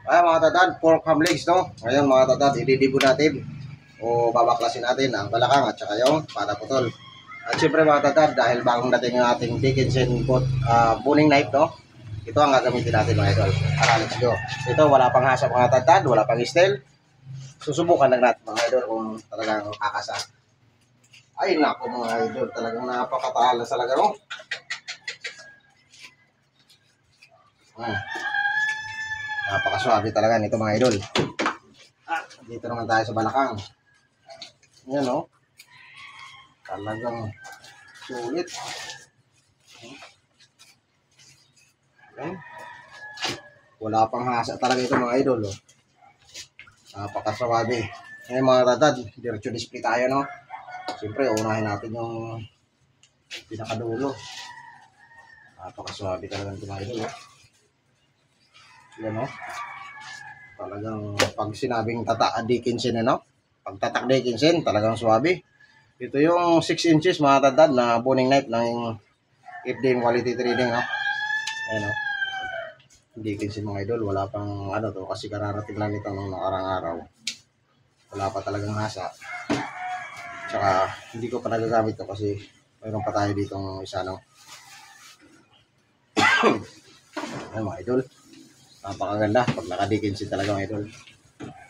Ay mga tatad, pork ham legs, no? Ngayon mga tatad, ididibo natin o babaklasin natin ang balakang at saka yung pata putol. At syempre mga tatad, dahil bagong dating ang ating Dickinson boning knife, no? Ito ang gagamitin natin mga idol. Tara, let's go. Ito, wala pang hasa mga tatad, wala pang steel. Susubukan lang natin mga idol kung talagang kakasa. Ay nako mga idol, talagang napakatalas talaga, no? Napakaswabe talaga nito mga idol. Dito naman tayo sa balakang. Yan, no? Talagang sulit. Yan. Wala pang hasa talaga ito mga idol, oh. Napakaswabe. Ngayon mga tatad, diretso display tayo, no? Siyempre, unahin natin yung pinakadulo. Napakaswabe talaga ito mga idol, oh. Yan, no? Talagang pag sinabing Dickinson, no? Pag tatak Dickinson, talagang swabe. Ito yung 6 inches mga tatad na boning knife ng FDM quality trading, no? Ayan, no? Dickinson mga idol, wala pang ano to kasi kararating lang nito nung nakarang araw. Wala pa talagang hasa. Tsaka hindi ko pa nagagamit to kasi mayroon pa tayo ditong isa, no? Ayan mga idol, napakaganda pag naka Dickinson talaga mga idol.